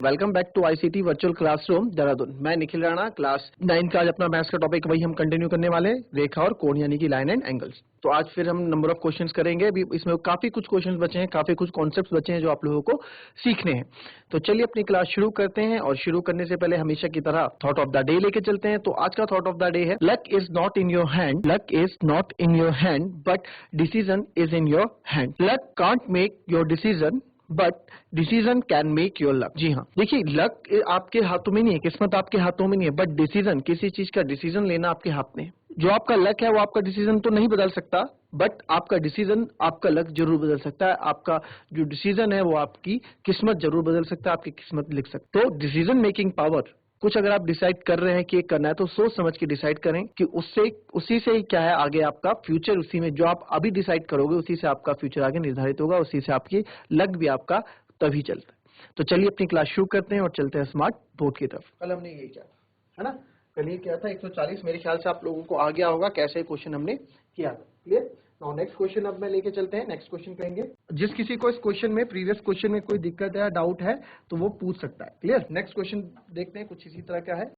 Welcome back to ICT virtual classroom Dehradun. मैं Nikhil Rana, class 9 का आज अपना मैथ्स का टॉपिक वही हम कंटिन्यू करने वाले हैं, रेखा और कोण यानी कि लाइन एंड एंगल्स। तो आज फिर हम नंबर ऑफ क्वेश्चंस करेंगे। अभी इसमें काफी कुछ क्वेश्चंस बचे हैं, काफी कुछ कॉन्सेप्ट्स बचे हैं जो आप लोगों को सीखने हैं। तो चलिए अपनी क्लास शुरू करते हैं, और शुरू करने से पहले हमेशा की तरह थॉट ऑफ द डे लेके चलते हैं। तो आज का थॉट ऑफ द डे है, luck is not in your hand, luck is not in your hand but decision is in your hand. Luck can't make your decision but decision can make your luck. जी हाँ, देखिए luck आपके हाथों में नहीं है, किस्मत आपके हाथों में नहीं है, बट डिसीजन, किसी चीज का डिसीजन लेना आपके हाथ में है। जो आपका लक है वो आपका डिसीजन तो नहीं बदल सकता, बट आपका डिसीजन आपका लक जरूर बदल सकता है। आपका जो डिसीजन है वो आपकी किस्मत जरूर बदल सकता है, आपकी किस्मत लिख सकता है। तो डिसीजन मेकिंग पावर, कुछ अगर आप डिसाइड कर रहे हैं कि ये करना है तो सोच समझ के डिसाइड करें कि उसी से ही क्या है आगे आपका फ्यूचर। उसी में जो आप अभी डिसाइड करोगे उसी से आपका फ्यूचर आगे निर्धारित होगा, उसी से आपकी लक भी आपका तभी चलता है। तो चलिए अपनी क्लास शुरू करते हैं और चलते हैं स्मार्ट बोर्ड की तरफ। कल हमने ये किया था, है ना? कल ये किया था 140, मेरे ख्याल से आप लोगों को आ गया होगा कैसे क्वेश्चन हमने किया था। क्लियर? नाउ नेक्स्ट क्वेश्चन अब मैं लेके चलते हैं, नेक्स्ट क्वेश्चन करेंगे। जिस किसी को इस क्वेश्चन में, प्रीवियस क्वेश्चन में कोई दिक्कत है, डाउट है, तो वो पूछ सकता है। क्लियर? नेक्स्ट क्वेश्चन देखते हैं, कुछ इसी तरह का है।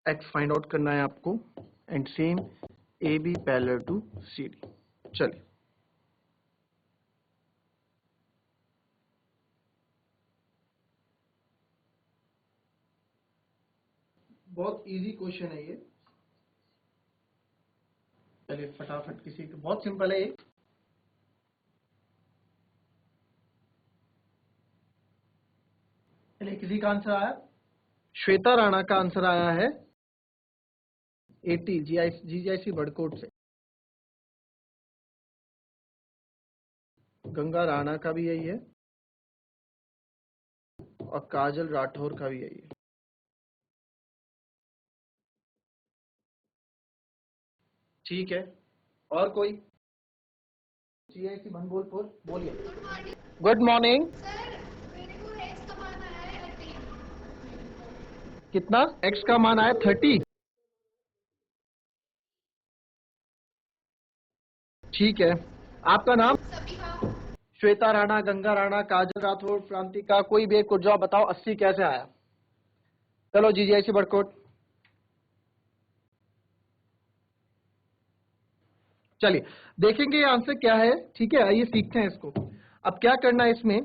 एक्स फाइंड आउट करना है आपको, and same A B parallel to C D. चलिए, बहुत इजी क्वेश्चन है ये। चलिए फटाफट, किसी को बहुत सिंपल है ये। चलिए, किसी का आंसर आया, श्वेता राणा का आंसर आया है 80 जीआईसी बड़कोट से। गंगा राणा का भी यही है, और काजल राठौर का भी यही है। ठीक है, और कोई? जीआईसी भनबोलपुर, बोलिए। Good morning. कितना एक्स का मान आया? 30। ठीक है, आपका नाम? श्वेता राणा, गंगा राणा, काजल राठौर, प्रांतिका, कोई भी एक को जवाब बताओ 80 कैसे आया। चलो जीजीआईसी बड़कोट। चलिए देखेंगे ये आंसर क्या है। ठीक है, आइए सीखते हैं इसको। अब क्या करना है इसमें,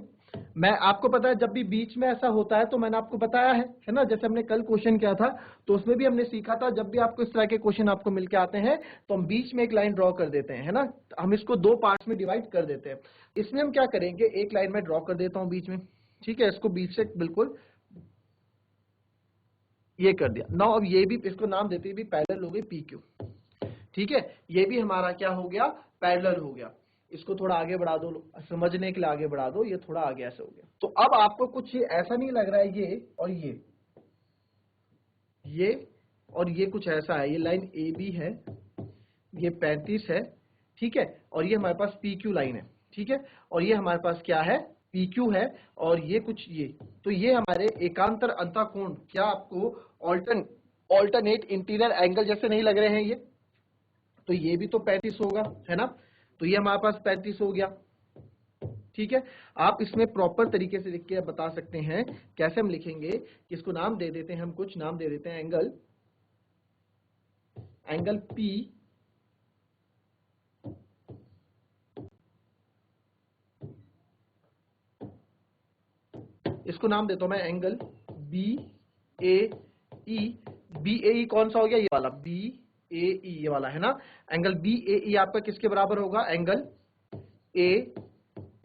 मैं आपको पता है जब भी बीच में ऐसा होता है तो मैंने आपको बताया है ना, जैसे हमने कल क्वेश्चन किया था तो उसमें भी हमने सीखा था, जब भी आपको इस तरह के क्वेश्चन आपको मिलके आते हैं तो हम बीच में एक लाइन ड्रॉ कर देते हैं, है ना। हम इसको दो पार्ट्स में डिवाइड कर देते हैं। इसमें हम क्या करेंगे, एक लाइन में ड्रॉ कर देता हूं बीच में। ठीक है, इसको बीच से बिल्कुल ये कर दिया। नाउ अब ये भी, इसको नाम देते भी पैरेलल हो गई पी क्यू। ठीक है, ये भी हमारा क्या हो गया, पैरेलल हो गया। इसको थोड़ा आगे बढ़ा दो, समझने के लिए आगे बढ़ा दो, ये थोड़ा आगे ऐसे हो गया। तो अब आपको कुछ ऐसा नहीं लग रहा है, ये और ये और ये कुछ ऐसा है, ये लाइन ए बी है, ये 35 है। ठीक है, और ये हमारे पास पी क्यू लाइन है। ठीक है, और ये हमारे पास क्या है, पी क्यू है, और ये कुछ ये, तो ये हमारे एकांतर अंतःकोण, क्या आपको ऑल्टरनेट इंटीरियर एंगल जैसे नहीं लग रहे हैं ये? तो ये भी तो 35 होगा, है ना। तो ये हमारे पास 35 हो गया। ठीक है, आप इसमें प्रॉपर तरीके से लिख के बता सकते हैं। कैसे हम लिखेंगे, इसको नाम दे देते हैं, हम कुछ नाम दे देते हैं, एंगल पी, इसको नाम देता हूं मैं एंगल बी ए ई। बी ए ई कौन सा हो गया, ये वाला बी ए ई, ये वाला है ना। एंगल बी ए ई आपका किसके बराबर होगा, एंगल ए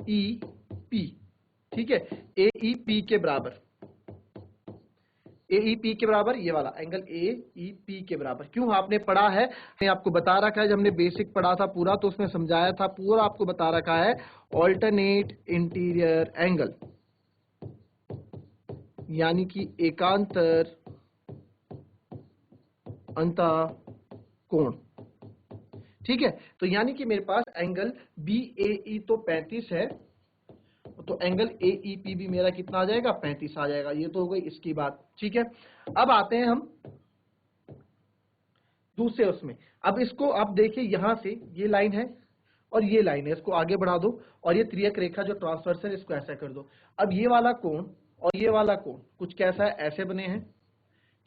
ई पी। ठीक है, ए ई पी के बराबर, ए ई पी के बराबर, ये वाला एंगल ए ई पी के बराबर। क्यों, आपने पढ़ा है, आपको बता रखा है, जब हमने बेसिक पढ़ा था पूरा तो उसमें समझाया था, पूरा आपको बता रखा है, ऑल्टरनेट इंटीरियर एंगल यानी कि एकांतर अंतः कोण। ठीक है, तो यानी कि मेरे पास एंगल BAE तो 35 है, तो एंगल AEP भी मेरा कितना आ जाएगा, 35 आ जाएगा। ये तो हो गई इसकी बात। ठीक है, अब आते हैं हम दूसरे उसमें। अब इसको आप देखिए, यहां से ये लाइन है और ये लाइन है, इसको आगे बढ़ा दो और ये त्रियक रेखा जो ट्रांसवर्स है इसको ऐसा कर दो। अब ये वाला कोण और ये वाला कोण कुछ कैसा है, ऐसे बने हैं।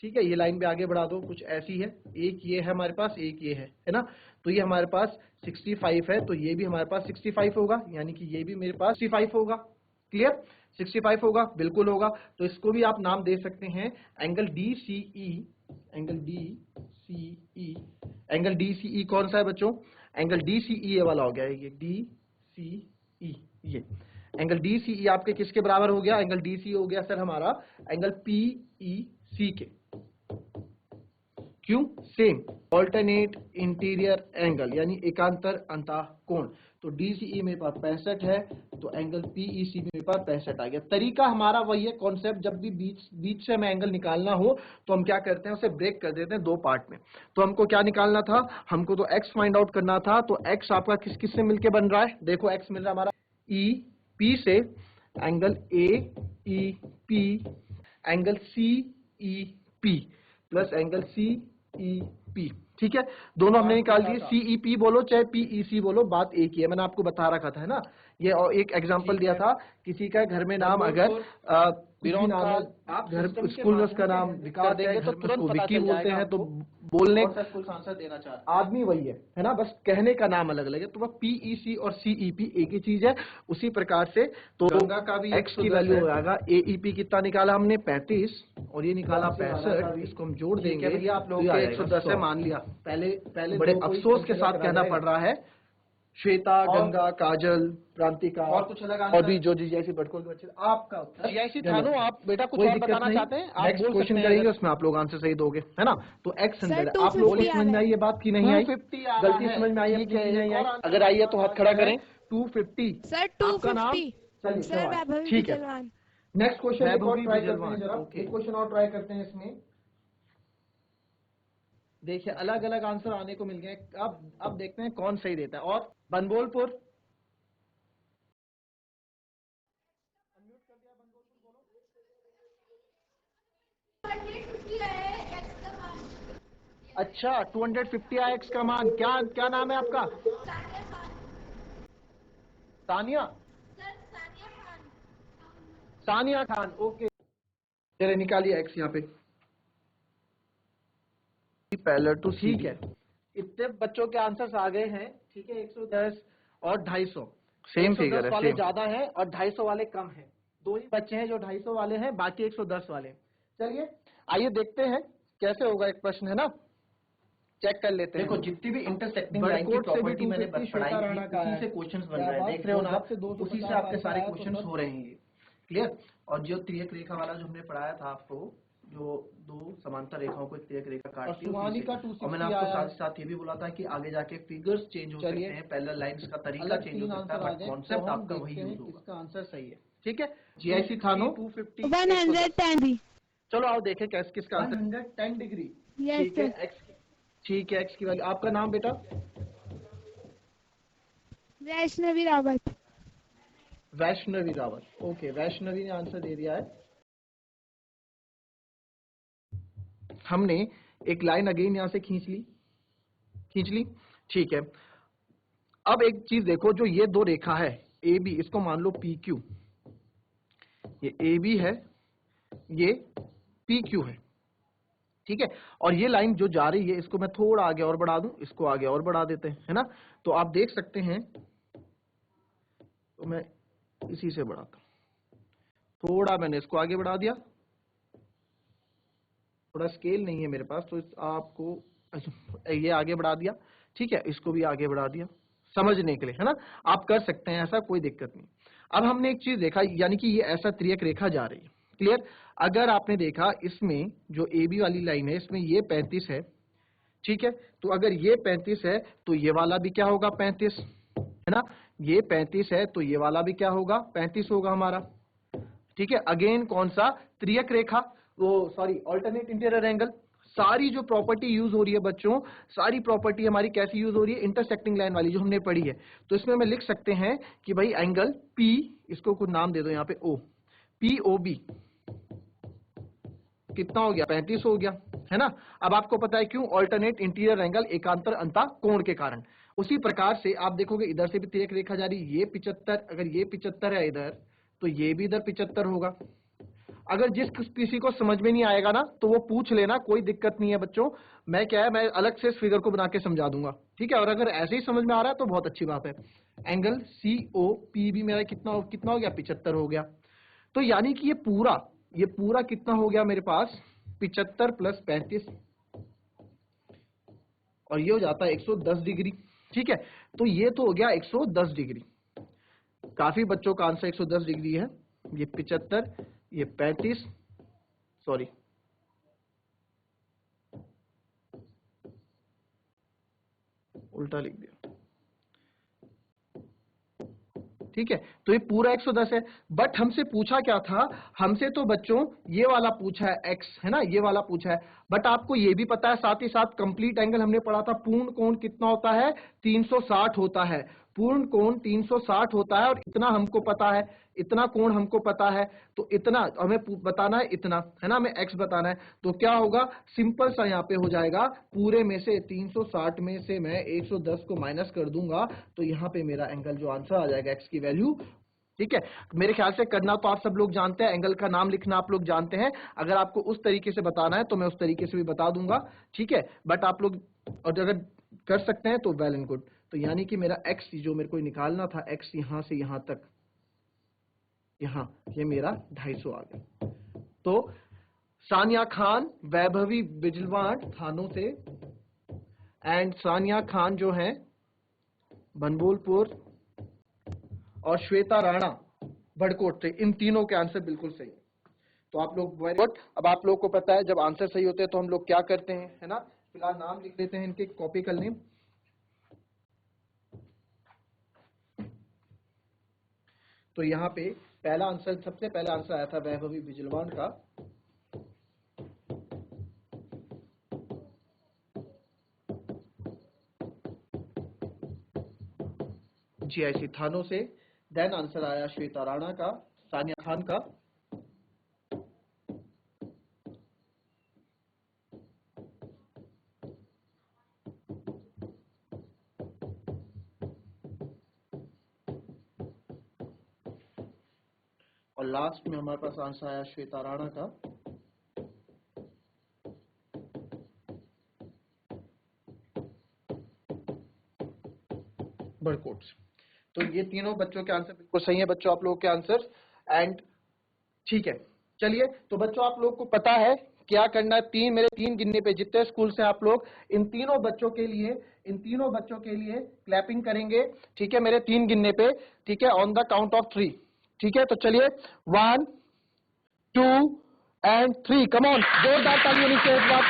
ठीक है, ये लाइन भी आगे बढ़ा दो, कुछ ऐसी है। एक ये है हमारे पास, एक ये है ना। तो ये हमारे पास 65 है, तो ये भी हमारे पास 65 होगा, यानी कि ये भी मेरे पास 65 होगा। क्लियर, 65 होगा, बिल्कुल होगा। तो इसको भी आप नाम दे सकते हैं angle DCE। Angle DCE, angle DCE कौन सा है बच्चों, एंगल DCE ये वाला हो गया, ये DCE, ये एंगल DCE आपके किसके बराबर हो गया, एंगल DCE हो गया सर हमारा एंगल PEC के। क्यों, सेम ऑल्टरनेट इंटीरियर एंगल यानी एकांतर अंतः कोण। तो DCE मेरे पास 65 है, तो एंगल PEC भी मेरे पास 65 आ गया। तरीका हमारा वही है, कॉन्सेप्ट जब भी बीच से हमें एंगल निकालना हो तो हम क्या करते हैं, उसे ब्रेक कर देते हैं दो पार्ट में। तो हमको क्या निकालना था, हमको तो x फाइंड आउट करना था। तो x आपका किस किस से मिलके बन रहा है, देखो x मिल रहा है हमारा EP से, angle AEP, angle CEP plus angle CEP। ठीक है, दोनों हमने निकाल दिए। CEP बोलो चाहे PEC बोलो, बात एक ही है, मैंने आपको बता रखा था, है ना। ये और एक एग्जांपल दिया था, किसी का घर में नाम अगर आप घर स्कूल में उसका नाम विकास है, तो तुरंत विक्की बोलते हैं, तो बोलने आंसर देना चाह आदमी वही है ना, बस कहने का नाम अलग अलग है। तो वह PEC और CEP एक ही चीज है। उसी प्रकार से तो गंगा का भी x की वैल्यू हो जाएगा, AEP कितना निकाला हमने 35 और ये निकाला 65, इसको हम जोड़ देंगे भैया, आप लोग 110 है मान लिया। पहले बड़े अफसोस के साथ कहना पड़ रहा है, श्वेता, गंगा, काजल, प्रांतिका और कुछ अलग और भी जो जैसी भटकोल के बच्चे। आपका GIC थानो, आप बेटा कुछ और बताना चाहते हैं, आप नेक्स्ट क्वेश्चन करेंगे, उसमें आप लोग आंसर सही दोगे, है ना। तो x 100 आप लोगों को समझ में आई ये बात की नहीं आई, गलती समझ में आई है कि नहीं आई, अगर आई है तो हाथ खड़ा करें। 250 सर, आपका नाम, 250 सर, वैभवी ठीक है। बिजलवान। नेक्स्ट क्वेश्चन एक और ट्राई करते हैं, जरा एक क्वेश्चन और ट्राई करते हैं इसमें। देखिए अलग अलग आंसर आने को मिल गए, अब देखते हैं कौन सही देता है। और बनबोलपुर, अच्छा 250 आया x का मान। क्या क्या नाम है आपका, सानिया, सानिया खान, ओके। चलिए निकालिए x यहाँ पे, पैरेलल टू, ठीक है। इतने बच्चों के आंसर्स आ गए हैं, ठीक है। 110 और 250 सेम फिगर है, वाले ज्यादा है और 250 वाले कम है। दो ही बच्चे हैं जो 250 वाले हैं, बाकी 110 वाले। चलिए आइए देखते हैं कैसे होगा, एक प्रश्न है ना, चेक कर लेते हैं। देखो जितनी भी इंटरसेक्टिंग लाइन की प्रॉपर्टी मैंने पढ़ाई थी, उसी से क्वेश्चंस बन रहे हैं, देख रहे हो ना आप, उसी से आपके सारे क्वेश्चंस हो रहे हैं, क्लियर। और जो त्रियक रेखा वाला जो हमने पढ़ाया था आपको, जो दो समांतर रेखाओं को त्रियक रेखा काटती है, और मैंने आपको साथ साथ ये भी बोला था कि आगे जाके फिगर्स चेंज हो सकते हैं, पैरेलल लाइंस का तरीका चेंज हो सकता है, बट कॉन्सेप्ट आपका वही यूज होगा। इसका आंसर सही है, ठीक है। GIC थानो 250 110। चलो आओ देखें कैसे किसका आंसर, 110 डिग्री, ठीक है। x, ठीक है, x की वैल्यू। आपका नाम बेटा, वैष्णवी रावत। वैष्णवी रावत, ओके। वैष्णवी ने आंसर दे दिया है। हमने एक लाइन अगेन यहां से खींच ली, ठीक है। अब एक चीज देखो, जो ये दो रेखा है AB, इसको मान लो PQ, ये AB है, ये PQ है, ठीक है। और ये लाइन जो जा रही है, इसको मैं थोड़ा आगे और बढ़ा दूं, इसको आगे और बढ़ा देते हैं, है ना। तो आप देख सकते हैं, तो मैं इसी से बढ़ाता हूं, थोड़ा मैंने इसको आगे बढ़ा दिया, थोड़ा स्केल नहीं है मेरे पास, तो आपको ये आगे बढ़ा दिया, ठीक है। इसको भी आगे बढ़ा दिया समझने के लिए, है ना। आप कर सकते हैं ऐसा, कोई दिक्कत नहीं। अब हमने एक चीज देखा, यानी कि ये ऐसा त्रियक रेखा जा रही है, क्लियर। अगर आपने देखा इसमें जो AB वाली लाइन है, इसमें ये 35 है, ठीक है। तो अगर ये 35 है तो ये वाला भी क्या होगा, 35, है ना। ये 35 है तो ये वाला भी क्या होगा, 35 होगा हमारा, ठीक है। अगेन कौन सा, त्रियक रेखा, वो सॉरी ऑल्टरनेट इंटीरियर एंगल, सारी जो प्रॉपर्टी यूज हो रही है बच्चों, सारी प्रॉपर्टी हमारी कैसी यूज हो रही है, इंटरसेक्टिंग लाइन वाली जो हमने पढ़ी है। तो इसमें हम लिख सकते हैं कि भाई एंगल P, इसको कुछ नाम दे दो यहाँ पे O, POB कितना हो गया, 35 हो गया, है ना। अब आपको पता है क्यों, ऑल्टरनेट इंटीरियर एंगल, एकांतर अंता कोण के कारण। उसी प्रकार से आप देखोगे इधर से भी तिरक रेखा जा रही, ये 75, अगर ये 75 है इधर, तो ये भी इधर 75 होगा। अगर जिस किसी को समझ में नहीं आएगा ना, तो वो पूछ लेना, कोई दिक्कत नहीं है बच्चों। मैं क्या है, मैं अलग से इस फिगर को बना के समझा दूंगा, ठीक है। और अगर ऐसे ही समझ में आ रहा है तो बहुत अच्छी बात है। एंगल COP भी मेरा कितना हो गया, 75 हो गया। तो यानी कि ये पूरा कितना हो गया मेरे पास, 75 + 35, और ये हो जाता है 110 डिग्री, ठीक है। तो ये तो हो गया 110 डिग्री। काफी बच्चों का आंसर 110 डिग्री है। ये 75, ये 35, सॉरी उल्टा लिख दिया, ठीक है। तो ये पूरा 110 है। बट हमसे पूछा क्या था, हमसे तो बच्चों ये वाला पूछा है x, है ना, ये वाला पूछा है। बट आपको ये भी पता है साथ ही साथ, कंप्लीट एंगल हमने पढ़ा था, पूर्ण कोण कितना होता है, 360 होता है। पूर्ण कोण 360 होता है, और इतना हमको पता है, इतना कोण हमको पता है, तो इतना हमें बताना है, इतना, है ना, हमें x बताना है। तो क्या होगा, सिंपल सा यहाँ पे हो जाएगा, पूरे में से 360 में से मैं 110 को माइनस कर दूंगा, तो यहाँ पे मेरा एंगल जो आंसर आ जाएगा x की वैल्यू, ठीक है। मेरे ख्याल से करना तो आप सब लोग जानते हैं, एंगल का नाम लिखना आप लोग जानते हैं। अगर आपको उस तरीके से बताना है तो मैं उस तरीके से भी बता दूंगा, ठीक है। बट आप लोग और अगर कर सकते हैं तो वेल एंड गुड। तो यानी कि मेरा x जो मेरे को निकालना था, x यहां से यहां तक, यहां, ये मेरा 250 आ गया। तो सानिया खान वैभवी बिजलवाड़ थानों से, एंड सानिया खान जो है बनबोलपुर, और श्वेता राणा बड़कोट से, इन तीनों के आंसर बिल्कुल सही है। तो आप लोग वेरी गुड। अब आप लोग को पता है जब आंसर सही होते हैं तो हम लोग क्या करते हैं, है ना। फिलहाल नाम लिख लेते हैं इनके, कॉपी कर लें। तो यहाँ पे पहला आंसर, सबसे पहला आंसर आया था वैभवी बिजलवाड़ का, GIC थानों से। देन आंसर आया श्वेता राणा का, सानिया खान का, और लास्ट में हमारे पास आंसर आया श्वेता राणा का। बड़कोट। तो ये तीनों बच्चों के आंसर बिल्कुल सही है बच्चों, आप लोगों के आंसर। एंड ठीक है, चलिए। तो बच्चों आप लोग को पता है क्या करना है, मेरे 3 गिनने पे जितने स्कूल से आप लोग इन तीनों बच्चों के लिए क्लैपिंग करेंगे, ठीक है, मेरे 3 गिनने पे, ठीक है, ऑन द काउंट ऑफ 3, ठीक है। तो चलिए 1 2 एंड 3, कम ऑन, जोरदार ताली होनी चाहिए इस बार।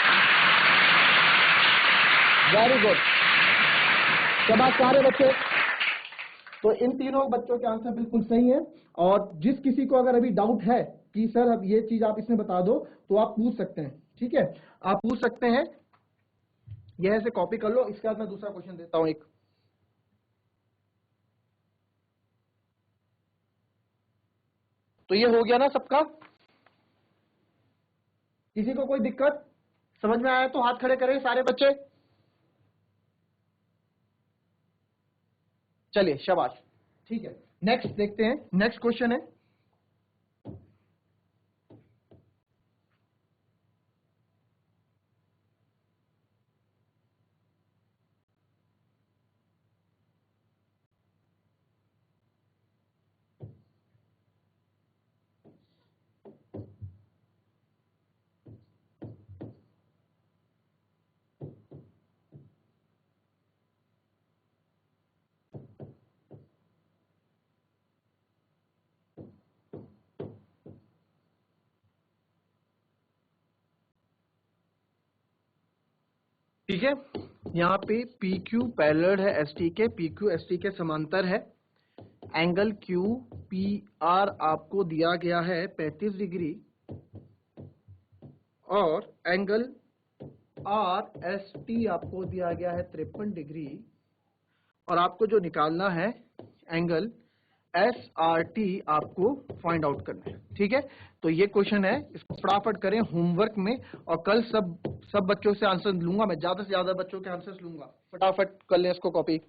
वेरी गुड, शाबाश सारे बच्चे। तो इन तीनों बच्चों के आंसर बिल्कुल सही है। और जिस किसी को अगर अभी डाउट है कि सर अब ये चीज आप इसमें बता दो, तो आप पूछ सकते हैं, ठीक है, आप पूछ सकते हैं। यह से कॉपी कर लो, इसके बाद मैं दूसरा क्वेश्चन देता हूं एक। तो ये हो गया ना सबका, किसी को कोई दिक्कत समझ में आया तो हाथ खड़े करें सारे बच्चे। चलिए शाबाश, ठीक है। नेक्स्ट देखते हैं, नेक्स्ट क्वेश्चन है, ठीक है। यहाँ पे PQ पैरेलल है ST के, PQ ST के समांतर है। एंगल QPR आपको दिया गया है 35 डिग्री, और एंगल RST आपको दिया गया है 53 डिग्री और आपको जो निकालना है एंगल SRT आपको फाइंड आउट करना है। ठीक है, तो ये क्वेश्चन है, इसको फटाफट करें होमवर्क में और कल सब बच्चों से आंसर लूंगा, मैं ज्यादा से ज्यादा बच्चों के आंसर्स लूंगा। फटाफट कर लें इसको कॉपी।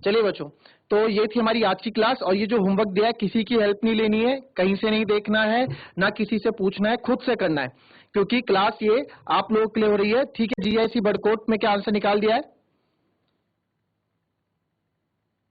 चलिए बच्चों, तो ये थी हमारी आज की क्लास और ये जो होमवर्क दिया है किसी की हेल्प नहीं लेनी है, कहीं से नहीं देखना है, ना किसी से पूछना है, खुद से करना है, क्योंकि क्लास ये आप लोगों के लिए हो रही है। ठीक है, GIC बड़कोट में क्या आंसर निकाल दिया है?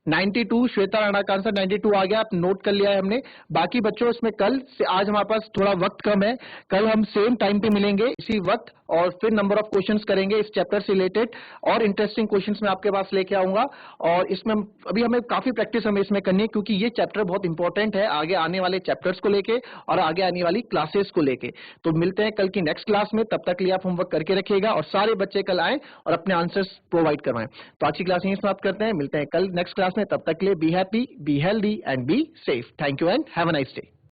92, श्वेता राणा का आंसर 92 आ गया, आप नोट कर लिया है हमने। बाकी बच्चों इसमें कल से, आज हमारे पास थोड़ा वक्त कम है, कल हम सेम टाइम पे मिलेंगे इसी वक्त और फिर नंबर ऑफ क्वेश्चंस करेंगे इस चैप्टर से रिलेटेड और इंटरेस्टिंग क्वेश्चंस मैं आपके पास लेके आऊंगा। और इसमें अभी हमें काफी प्रैक्टिस हमें इसमें करनी है, क्योंकि ये चैप्टर बहुत इंपॉर्टेंट है आगे आने वाले चैप्टर्स को लेके और आगे आने वाली क्लासेस को लेके। तो मिलते हैं कल की नेक्स्ट क्लास में, तब तक के लिए आप होमवर्क करके रखिएगा और सारे बच्चे कल आए और अपने आंसर्स प्रोवाइड करवाएं। तो आज की क्लास यहीं समाप्त करते हैं, मिलते हैं कल नेक्स्ट क्लास में, तब तक के लिए be happy, be healthy and be safe. Thank you and have a nice day.